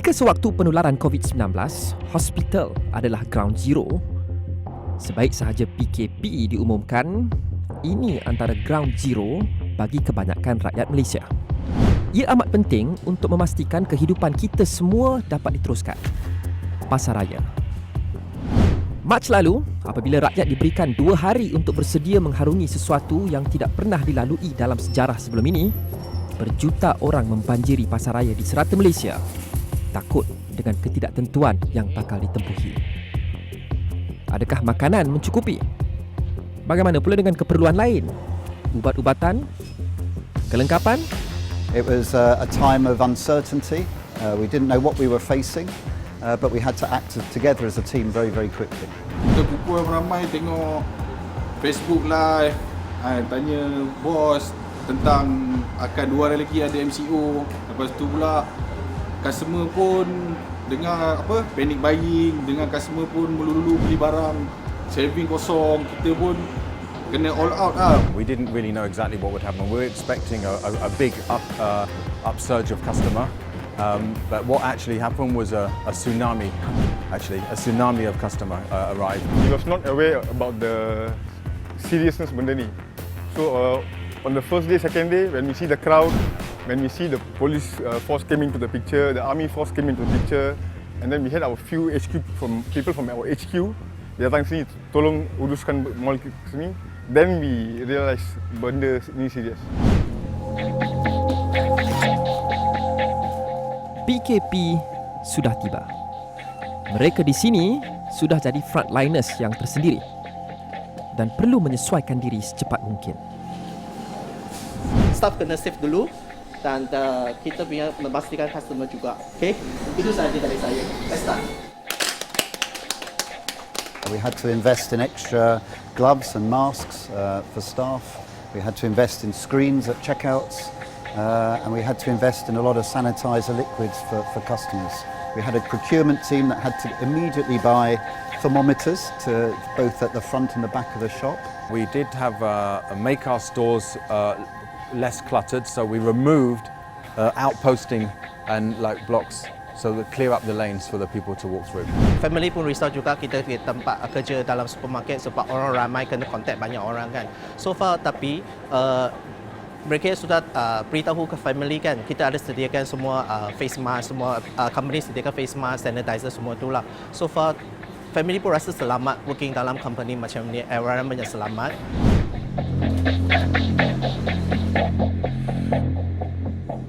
Jika sewaktu penularan COVID-19, hospital adalah ground zero, sebaik sahaja PKP diumumkan, ini antara ground zero bagi kebanyakan rakyat Malaysia. Ia amat penting untuk memastikan kehidupan kita semua dapat diteruskan. Pasar Raya. Mac lalu, apabila rakyat diberikan 2 hari untuk bersedia mengharungi sesuatu yang tidak pernah dilalui dalam sejarah sebelum ini, berjuta orang membanjiri Pasar Raya di serata Malaysia, takut dengan ketidaktentuan yang bakal ditempuhi. Adakah makanan mencukupi? Bagaimana pula dengan keperluan lain? Ubat-ubatan? Kelengkapan? It was a time of uncertainty. We didn't know what we were facing, but we had to act together as a team very, very quickly. Kita pukul ramai tengok Facebook live, tanya bos tentang akan 2 hari lagi ada MCO. Lepas tu pula customer pun dengar panic buying, dengan customer pun melulu beli barang, saving kosong, kita pun kena all out lah. We didn't really know exactly what would happen. We were expecting a big upsurge of customer, but what actually happened was a tsunami. Actually, a tsunami of customer arrived. We was not aware about the seriousness benda ni. So on the first day, second day, when we see the crowd, when we see the police force came into the picture, the army force came into the picture, and then we had our few people from our HQ, dia datang sini, tolong uruskan mall sini. Then we realise benda ni serious. PKP sudah tiba. Mereka di sini sudah jadi frontliners yang tersendiri dan perlu menyesuaikan diri secepat mungkin. Staff kena save dulu dan kita punya memastikan customer juga. Okay? Itu sahaja dari saya. Let's start. We had to invest in extra gloves and masks for staff. We had to invest in screens at checkouts, and we had to invest in a lot of sanitizer liquids for customers. We had a procurement team that had to immediately buy thermometers to both at the front and the back of the shop. We did have make our stores less cluttered, so we removed outposting and blocks, so to clear up the lanes for the people to walk through. Family pun risau juga kita di tempat kerja dalam supermarket sebab orang ramai kena contact banyak orang kan. So far tapi mereka sudah beritahu ke family kan, kita ada sediakan semua face mask, semua company sediakan face mask, sanitizer semua itulah. So far family pun rasa selamat working dalam company macam ni, environment yang selamat.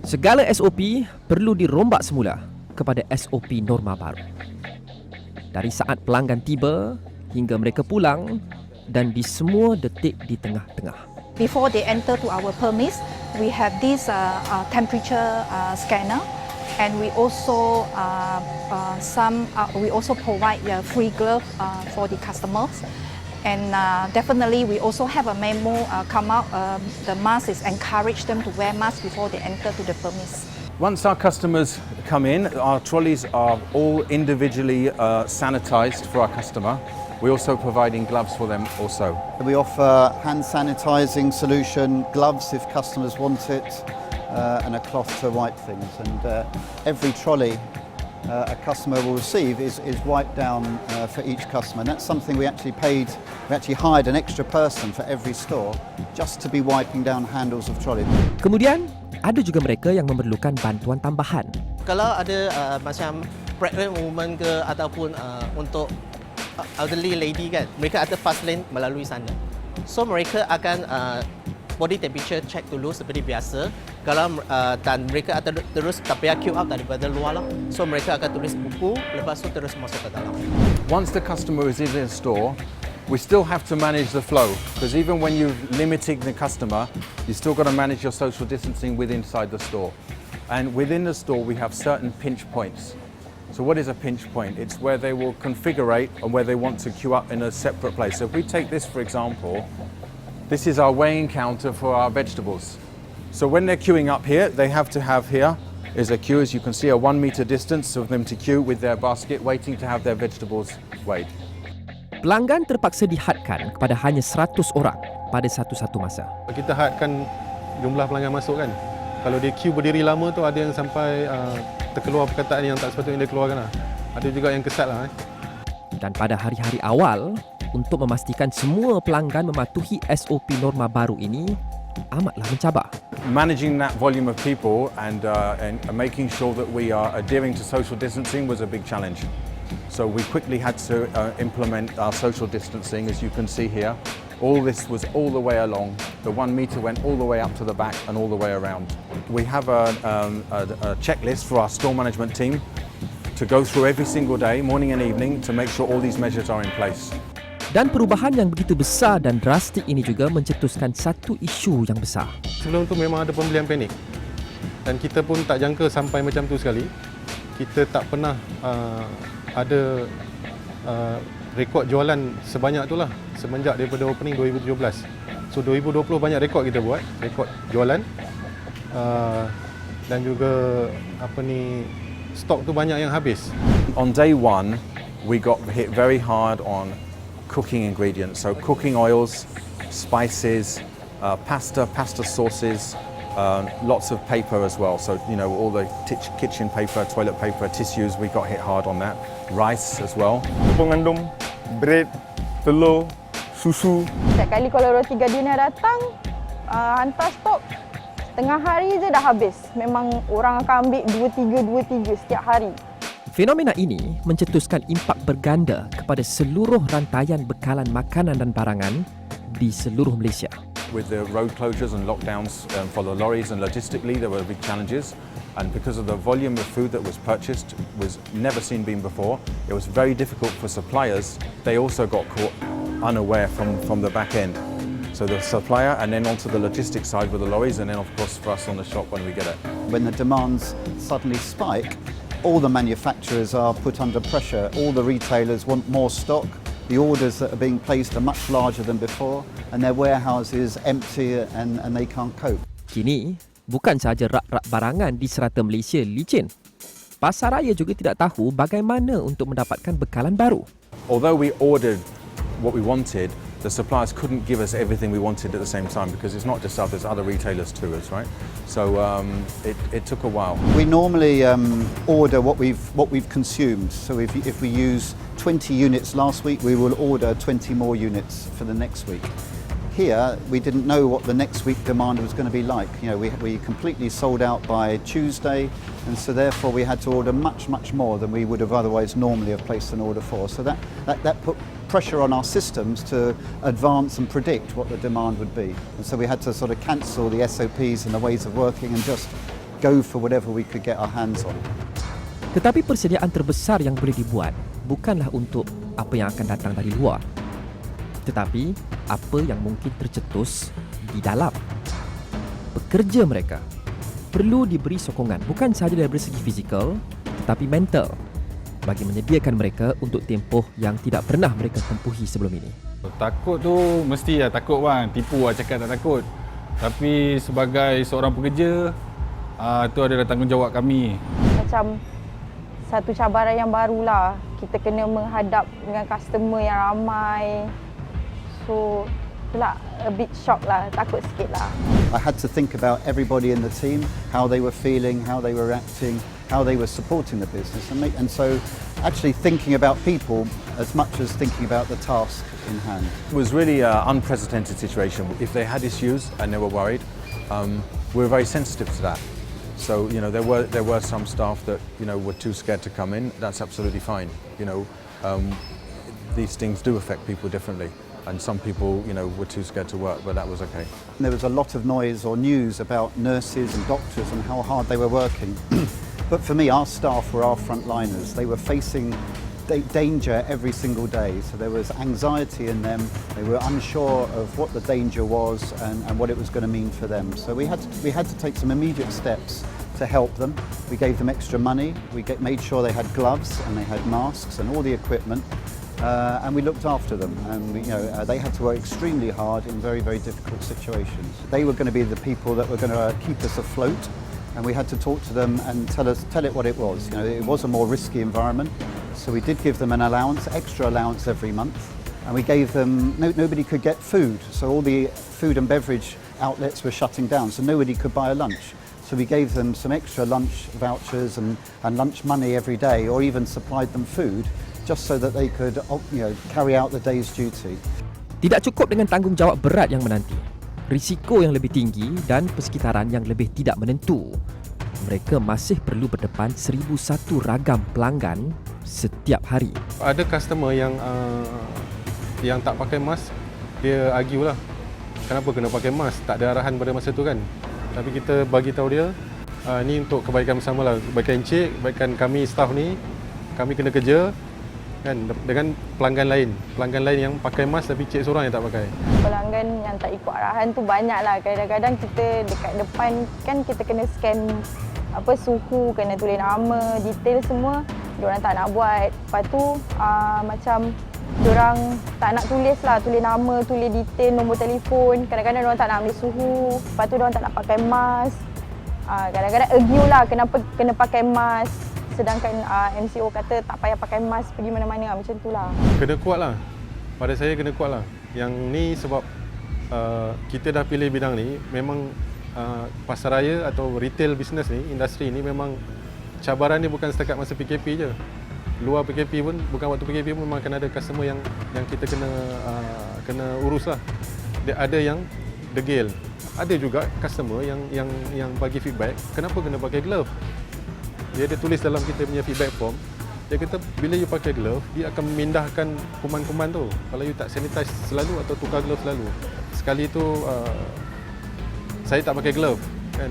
Segala SOP perlu dirombak semula kepada SOP Norma Baharu. Dari saat pelanggan tiba hingga mereka pulang dan di semua detik di tengah-tengah. Before they enter to our premise, we have this temperature scanner, and we also provide free glove for the customers. And definitely, we also have a memo come out. The mask is encourage them to wear masks before they enter to the premise. Once our customers come in, our trolleys are all individually sanitized for our customer. We're also providing gloves for them also. We offer hand sanitizing solution, gloves if customers want it, and a cloth to wipe things. And every trolley a customer will receive is wiped down for each customer. And that's something we actually hired an extra person for every store just to be wiping down handles of trolley. Kemudian, ada juga mereka yang memerlukan bantuan tambahan. Kalau ada macam pregnant woman ke ataupun untuk elderly lady kan, mereka ada fast lane melalui sana. So mereka akan body temperature check dulu seperti biasa. Kalau dan mereka akan terus tak payah queue up daripada luar lah. So mereka akan tulis buku, lepas tu terus masuk ke dalam. Once the customer is in the store, we still have to manage the flow, because even when you're limiting the customer, you still got to manage your social distancing inside the store. And within the store, we have certain pinch points. So what is a pinch point? It's where they will configurate and where they want to queue up in a separate place. So if we take this, for example, this is our weighing counter for our vegetables. So when they're queuing up here, they have to have here is a queue, as you can see, a 1 meter distance of them to queue with their basket, waiting to have their vegetables weighed. Pelanggan terpaksa dihadkan kepada hanya 100 orang pada satu-satu masa. Kita hadkan jumlah pelanggan masuk kan. Kalau dia queue berdiri lama tu ada yang sampai terkeluar perkataan yang tak sepatutnya dia keluarkan lah. Ada juga yang kesat lah. Dan pada hari-hari awal, untuk memastikan semua pelanggan mematuhi SOP norma baru ini amatlah mencabar. Managing that volume of people and making sure that we are adhering to social distancing was a big challenge. So we quickly had to implement our social distancing, as you can see here. All this was all the way along. The 1 metre went all the way up to the back and all the way around. We have a checklist for our store management team to go through every single day, morning and evening, to make sure all these measures are in place. Dan perubahan yang begitu besar dan drastik ini juga mencetuskan satu isu yang besar. Sebelum tu memang ada pembelian panik. Dan kita pun tak jangka sampai macam tu sekali. Kita tak pernah ada rekod jualan sebanyak itulah semenjak daripada opening 2017. So 2020 banyak rekod kita buat, rekod jualan. Dan juga stok tu banyak yang habis. On day one, we got hit very hard on cooking ingredients, so cooking oils, spices, pasta sauces, lots of paper as well. So all the kitchen paper, toilet paper, tissues, we got hit hard on that. Rice as well. Tepung gandum, bread, telur, susu. Setiap kali kalau roti gardenia datang, hantar stok, setengah hari je dah habis. Memang orang akan ambil 2-3 setiap hari. Fenomena ini mencetuskan impak berganda kepada seluruh rantaian bekalan makanan dan barangan di seluruh Malaysia. With the road closures and lockdowns for the lorries and logistically, there were big challenges. And because of the volume of food that was purchased was never seen before, it was very difficult for suppliers. They also got caught unaware from the back end. So the supplier and then onto the logistics side with the lorries, and then of course for us on the shop when we get it. When the demands suddenly spike, all the manufacturers are put under pressure. All the retailers want more stock. The orders that are being placed are much larger than before, and their warehouses empty and they can't cope. Kini, bukan sahaja rak-rak barangan di serata Malaysia licin. Pasar Raya juga tidak tahu bagaimana untuk mendapatkan bekalan baru. Although we ordered what we wanted, the suppliers couldn't give us everything we wanted at the same time, because it's not just us, there's other retailers too, right? So it took a while. We normally order what we've consumed. So if we use 20 units last week, we will order 20 more units for the next week. Here, we didn't know what the next week demand was going to be like. We completely sold out by Tuesday, and so therefore we had to order much more than we would have otherwise normally have placed an order for. So that put pressure on our systems to advance and predict what the demand would be. And so we had to sort of cancel the SOPs and the ways of working and just go for whatever we could get our hands on. Tetapi persediaan terbesar yang boleh dibuat bukanlah untuk apa yang akan datang dari luar, tetapi apa yang mungkin tercetus di dalam. Pekerja mereka perlu diberi sokongan bukan sahaja dari segi fizikal tetapi mental bagi menyediakan mereka untuk tempoh yang tidak pernah mereka tempuhi sebelum ini. Takut tu mesti takut bang, tipu cakap tak takut. Tapi sebagai seorang pekerja, tu adalah tanggungjawab kami. Macam satu cabaran yang barulah. Kita kena menghadap dengan customer yang ramai. So, itulah a bit shock lah, takut sikit lah. I had to think about everybody in the team, how they were feeling, how they were acting, how they were supporting the business, and so actually thinking about people as much as thinking about the task in hand. It was really an unprecedented situation. If they had issues and they were worried, we were very sensitive to that. So there were some staff that were too scared to come in. That's absolutely fine. These things do affect people differently. And some people, were too scared to work, but that was okay. There was a lot of noise or news about nurses and doctors and how hard they were working. But for me, our staff were our frontliners. They were facing danger every single day. So there was anxiety in them. They were unsure of what the danger was and what it was going to mean for them. So we had to take some immediate steps to help them. We gave them extra money. We made sure they had gloves and they had masks and all the equipment. And we looked after them, and they had to work extremely hard in very difficult situations. They were going to be the people that were going to keep us afloat, and we had to talk to them and tell it what it was. It was a more risky environment, so we did give them an allowance, extra allowance every month, and we gave them nobody could get food, so all the food and beverage outlets were shutting down, so nobody could buy a lunch. So we gave them some extra lunch vouchers and lunch money every day, or even supplied them food, just so that they could, carry out the day's duty. Tidak cukup dengan tanggungjawab berat yang menanti, risiko yang lebih tinggi dan persekitaran yang lebih tidak menentu. Mereka masih perlu berdepan 1,001 ragam pelanggan setiap hari. Ada customer yang tak pakai mask, dia argue lah. Kenapa kena pakai mask? Tak ada arahan pada masa tu kan. Tapi kita bagi tahu dia, ni untuk kebaikan bersama lah. Kebaikan encik, kebaikan kami staff ni, kami kena kerja kan dengan pelanggan lain yang pakai mask tapi cik seorang yang tak pakai. Pelanggan yang tak ikut arahan tu banyak lah. Kadang-kadang kita dekat depan kan kita kena scan suhu, kena tulis nama, detail semua. Diorang tak nak buat. Lepas tu macam diorang tak nak tulis lah, tulis nama, tulis detail, nombor telefon. Kadang-kadang diorang tak nak ambil suhu. Lepas tu diorang tak nak pakai mask. Kadang-kadang argue lah kenapa kena pakai mask. Sedangkan MCO kata tak payah pakai mask pergi mana-mana, macam tu lah. Kena kuat lah. Pada saya kena kuat lah. Yang ni sebab kita dah pilih bidang ni, memang pasar raya atau retail business ni, industri ni memang cabaran ni bukan setakat masa PKP je. Luar PKP pun, bukan waktu PKP pun memang akan ada customer yang kita kena urus lah. Ada yang degil. Ada juga customer yang bagi feedback, kenapa kena pakai glove? Dia ada tulis dalam kita punya feedback form. Dia kata bila you pakai glove, dia akan memindahkan kuman-kuman tu. Kalau you tak sanitize selalu atau tukar glove selalu. Sekali tu saya tak pakai glove kan.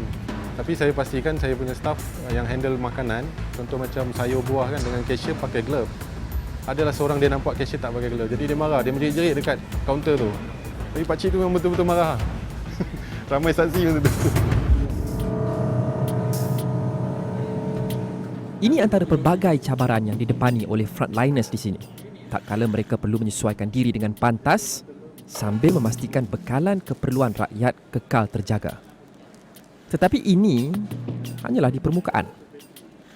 Tapi saya pastikan saya punya staff yang handle makanan, contoh macam sayur buah kan dengan cashier pakai glove. Adalah seorang dia nampak cashier tak pakai glove. Jadi dia marah, dia menjerit-jerit dekat kaunter tu. Tapi pakcik tu memang betul-betul marah. Ramai saksi masa tu. Ini antara pelbagai cabaran yang didepani oleh frontliners di sini. Tak kala mereka perlu menyesuaikan diri dengan pantas sambil memastikan bekalan keperluan rakyat kekal terjaga. Tetapi ini hanyalah di permukaan.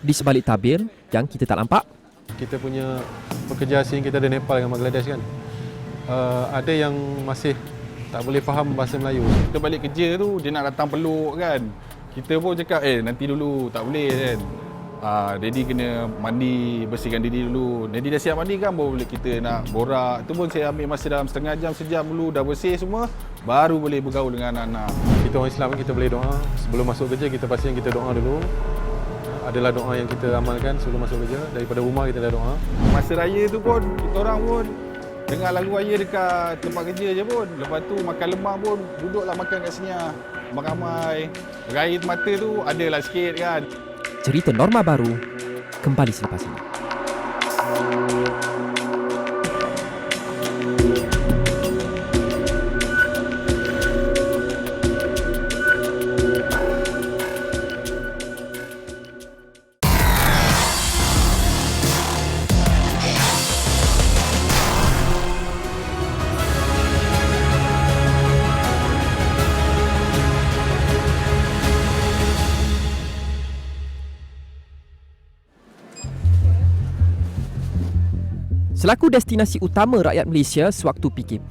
Di sebalik tabir yang kita tak nampak, kita punya pekerja asing kita ada Nepal dengan Bangladesh kan. Ada yang masih tak boleh faham bahasa Melayu. Kita balik kerja tu, dia nak datang peluk kan. Kita pun cakap, nanti dulu, tak boleh kan. Daddy kena mandi, bersihkan diri dulu. Daddy dah siap mandi kan, baru boleh kita nak borak. Itu pun saya ambil masa dalam setengah jam, sejam dulu. Dah bersih semua, baru boleh bergaul dengan anak-anak. Kita orang Islam kita boleh doa. Sebelum masuk kerja kita pastikan kita doa dulu. Adalah doa yang kita amalkan sebelum masuk kerja. Daripada rumah kita dah doa. Masa raya tu pun, kita orang pun dengar lagu raya dekat tempat kerja je pun. Lepas tu makan lemang pun, duduklah makan kat sini. Ramai-ramai. Raya mata tu adalah sikit kan. Cerita Norma Baharu kembali selepas ini. Selaku destinasi utama rakyat Malaysia sewaktu PKP,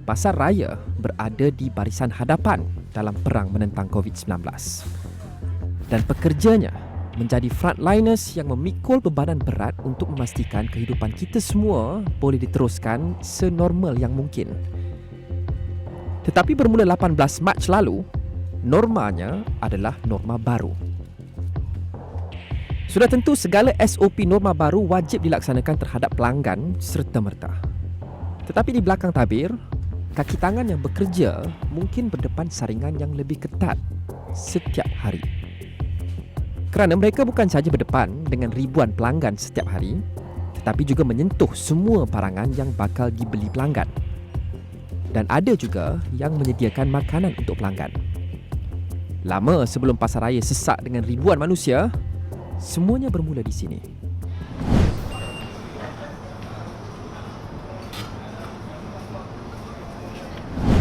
Pasar Raya berada di barisan hadapan dalam perang menentang COVID-19. Dan pekerjanya menjadi frontliners yang memikul bebanan berat untuk memastikan kehidupan kita semua boleh diteruskan senormal yang mungkin. Tetapi bermula 18 Mac lalu, normanya adalah norma baru. Sudah tentu segala SOP norma baru wajib dilaksanakan terhadap pelanggan serta-merta. Tetapi di belakang tabir, kaki tangan yang bekerja mungkin berdepan saringan yang lebih ketat setiap hari. Kerana mereka bukan sahaja berdepan dengan ribuan pelanggan setiap hari, tetapi juga menyentuh semua barangan yang bakal dibeli pelanggan. Dan ada juga yang menyediakan makanan untuk pelanggan. Lama sebelum Pasar Raya sesak dengan ribuan manusia, semuanya bermula di sini.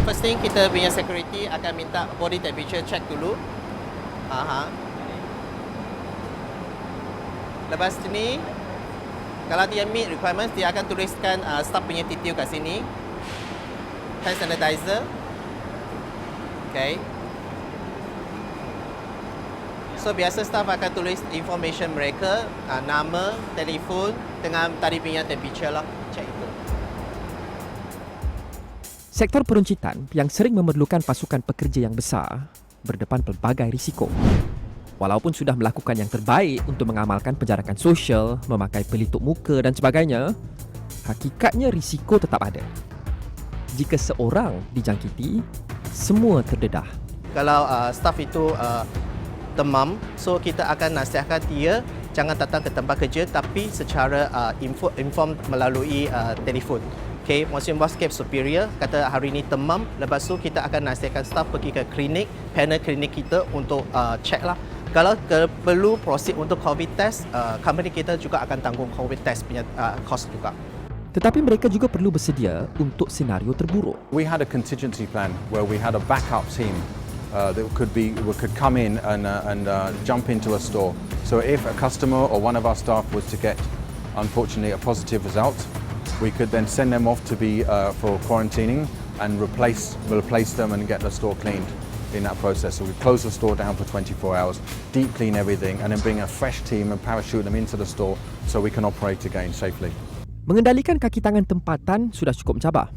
First thing, kita punya security akan minta body temperature check dulu. Lepas ni, kalau dia meet requirements, dia akan tuliskan staff punya detail kat sini. Hand sanitizer. Okay. So biasa staff akan tulis information mereka, nama, telefon dengan tadi punya temperature lah, macam itu. Sektor peruncitan yang sering memerlukan pasukan pekerja yang besar berdepan pelbagai risiko. Walaupun sudah melakukan yang terbaik untuk mengamalkan penjarakan sosial, memakai pelitup muka dan sebagainya, hakikatnya risiko tetap ada. Jika seorang dijangkiti, semua terdedah. Kalau staff itu demam, so kita akan nasihatkan dia jangan datang ke tempat kerja tapi secara inform melalui telefon. Okay, maksudnya basket superior kata hari ini demam, lepas tu kita akan nasihatkan staff pergi ke klinik, panel klinik kita untuk check lah. Kalau perlu proceed untuk COVID test, company kita juga akan tanggung COVID test punya cost juga. Tetapi mereka juga perlu bersedia untuk senario terburuk. We had a contingency plan where we had a backup team that could come in and jump into a store. So if a customer or one of our staff was to get, unfortunately, a positive result, we could then send them off to be for quarantining and replace them and get the store cleaned in that process. So we close the store down for 24 hours, deep clean everything, and then bring a fresh team and parachute them into the store so we can operate again safely. Mengendalikan kaki tangan tempatan sudah cukup mencabar.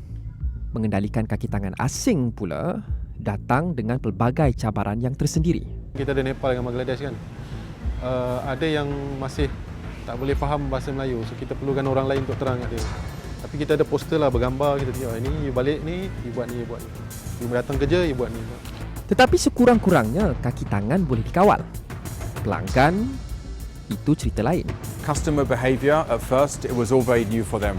Mengendalikan kaki tangan asing pula datang dengan pelbagai cabaran yang tersendiri. Kita ada Nepal dengan Bangladesh kan. Ada yang masih tak boleh faham bahasa Melayu, so kita perlukan orang lain untuk terang kat dia. Tapi kita ada poster lah bergambar, kita tengok ini you balik ni, you buat ni, you buat ni. You datang kerja, you buat ni. Tetapi sekurang-kurangnya kaki tangan boleh dikawal. Pelanggan itu cerita lain. Customer behaviour, at first, it was all very new for them.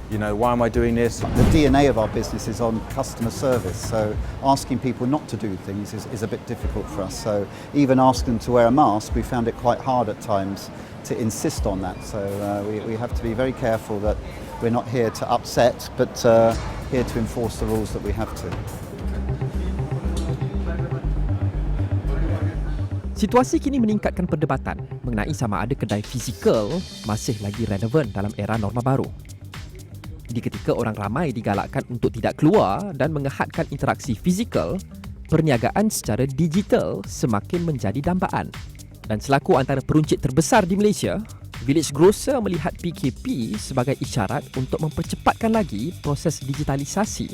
You know, why am I doing this? The DNA of our business is on customer service, so asking people not to do things is a bit difficult for us. So even asking them to wear a mask, we found it quite hard at times to insist on that. So we have to be very careful that we're not here to upset, but here to enforce the rules that we have to. Situasi kini meningkatkan perdebatan mengenai sama ada kedai fizikal masih lagi relevan dalam era norma baru. Di ketika orang ramai digalakkan untuk tidak keluar dan mengehadkan interaksi fizikal, perniagaan secara digital semakin menjadi dambaan. Dan selaku antara peruncit terbesar di Malaysia, Village Grocer melihat PKP sebagai isyarat untuk mempercepatkan lagi proses digitalisasi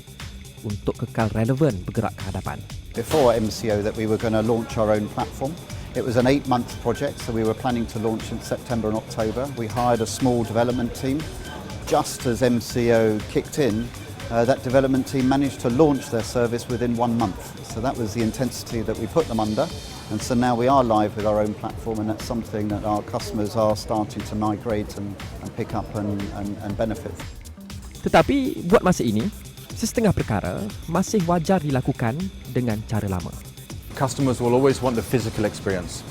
untuk kekal relevan bergerak ke hadapan. Before MCO that we were going to launch our own platform. It was an 8-month project, so we were planning to launch in September and October. We hired a small development team. Just as MCO kicked in, that development team managed to launch their service within 1 month. So that was the intensity that we put them under. And so now we are live with our own platform, and that's something that our customers are starting to migrate and pick up and benefit. Tetapi buat masa ini, sesetengah perkara masih wajar dilakukan dengan cara lama. Customers will always want the physical experience.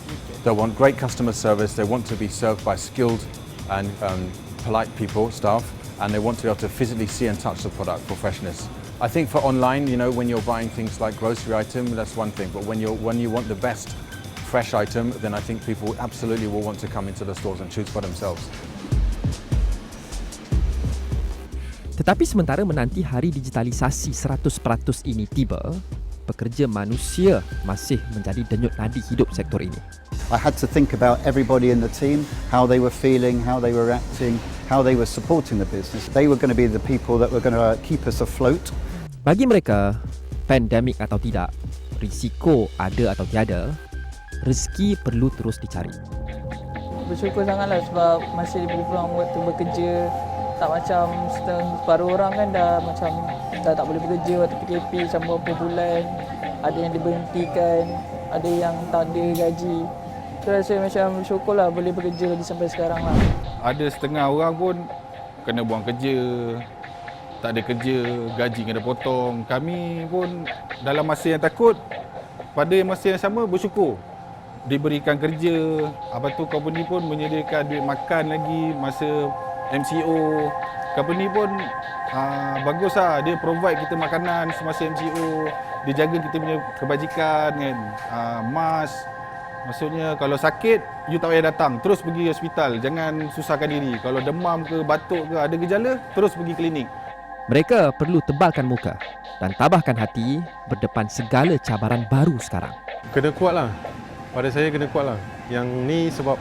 They want great customer service, they want to be served by skilled and polite people, staff, and they want to be able to physically see and touch the product for freshness. I think for online, you know, when you're buying things like grocery item, that's one thing, but when you want the best fresh item, then I think people absolutely will want to come into the stores and choose for themselves. Tetapi sementara menanti hari digitalisasi 100% ini tiba, pekerja manusia masih menjadi denyut nadi hidup sektor ini. I had to think about everybody in the team, how they were feeling, how they were acting, how they were supporting the business. They were going to be the people that were going to keep us afloat. Bagi mereka, pandemik atau tidak, risiko ada atau tiada, rezeki perlu terus dicari. Bersyukur sangatlah sebab masih lebih kurang waktu bekerja. Tak macam separuh orang kan dah tak boleh bekerja waktu PKP sampai beberapa bulan. Ada yang diberhentikan, ada yang tak ada gaji. Saya rasa macam syukurlah boleh bekerja lagi sampai sekarang lah. Ada setengah orang pun kena buang kerja, tak ada kerja, gaji kena potong. Kami pun dalam masa yang takut, pada masa yang sama bersyukur. Diberikan kerja, apa tu company pun menyediakan duit makan lagi masa MCO. Company pun baguslah, dia provide kita makanan semasa MCO. Dia jaga kita punya kebajikan kan, mask. Maksudnya kalau sakit, you tak payah datang, terus pergi hospital, jangan susahkan diri. Kalau demam ke, batuk ke, ada gejala, terus pergi klinik. Mereka perlu tebalkan muka dan tabahkan hati berdepan segala cabaran baru sekarang. Kena kuat lah. Pada saya kena kuat lah. Yang ni sebab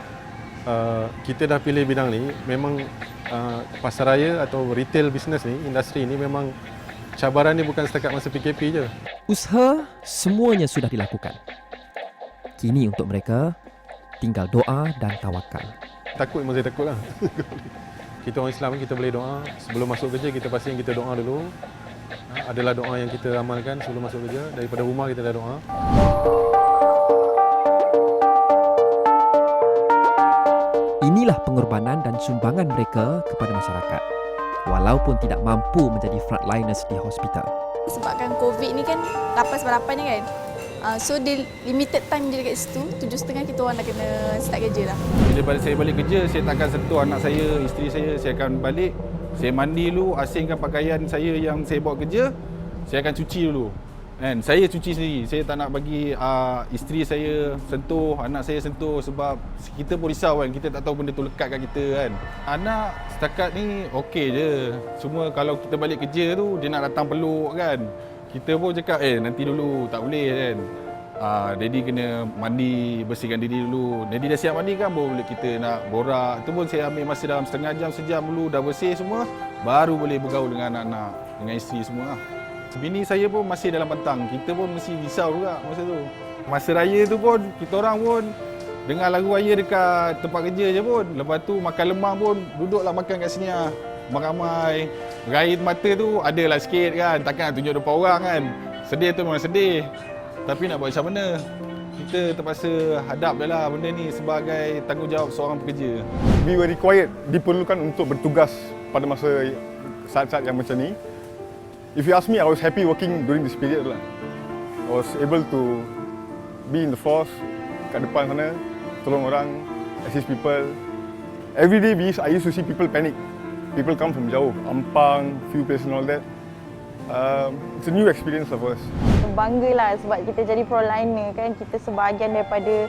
kita dah pilih bidang ni, memang pasar raya atau retail business ni, industri ni memang cabaran ni bukan setakat masa PKP je. Usaha semuanya sudah dilakukan. Kini untuk mereka tinggal doa dan tawakal. Takut memang saya takut lah. Kita orang Islam, kita boleh doa. Sebelum masuk kerja, kita pastikan kita doa dulu. Adalah doa yang kita amalkan sebelum masuk kerja. Daripada rumah kita dah doa. Inilah pengorbanan dan sumbangan mereka kepada masyarakat. Walaupun tidak mampu menjadi frontliners di hospital. Sebabkan COVID ni kan 8/8 ni kan. So dia limited time je dekat situ. 7.30 kita orang dah kena start kerja dah. Bila saya balik kerja, saya takkan sentuh anak saya, isteri saya akan balik. Saya mandi dulu, asingkan pakaian saya yang saya bawa kerja. Saya akan cuci dulu. Kan? Saya cuci sendiri. Saya tak nak bagi isteri saya sentuh, anak saya sentuh sebab kita pun risau kan. Kita tak tahu benda tu lekat kat kita kan. Anak setakat ni okey je. Cuma kalau kita balik kerja tu, dia nak datang peluk kan. Kita pun cakap, nanti dulu, tak boleh kan. Daddy kena mandi, bersihkan diri dulu. Daddy dah siap mandi kan, boleh kita nak borak. Itu pun saya ambil masa dalam setengah jam, sejam dulu, dah bersih semua. Baru boleh bergaul dengan anak-anak, dengan isteri semua. Bini saya pun masih dalam petang. Kita pun mesti risau juga masa tu. Masa raya tu pun, kita orang pun dengar lagu raya dekat tempat kerja je pun. Lepas tu makan lemang pun, duduklah makan kat sini lah. Ramai. Raih mata tu adalah sikit kan. Takkan nak tunjuk depan orang kan. Sedih tu memang sedih. Tapi nak buat macam mana? Kita terpaksa hadap je lah benda ni sebagai tanggungjawab seorang pekerja. We were required, diperlukan untuk bertugas pada masa saat-saat yang macam ni. If you ask me, I was happy working during this period lah. I was able to be in the force, kat depan sana, tolong orang, assist people. Every day I used to see people panic. People come from jauh, Ampang, few places and all that. It's a new experience of us. Banggalah sebab kita jadi frontliner kan. Kita sebahagian daripada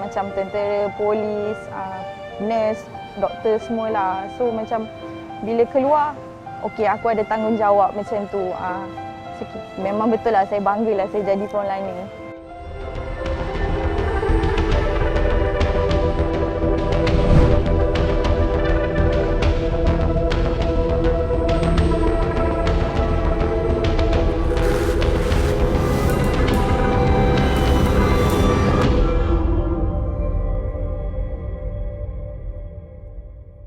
macam tentera, polis, nurse, doktor semualah. So macam bila keluar, okey aku ada tanggungjawab macam tu. So, memang betul lah saya banggalah saya jadi frontliner.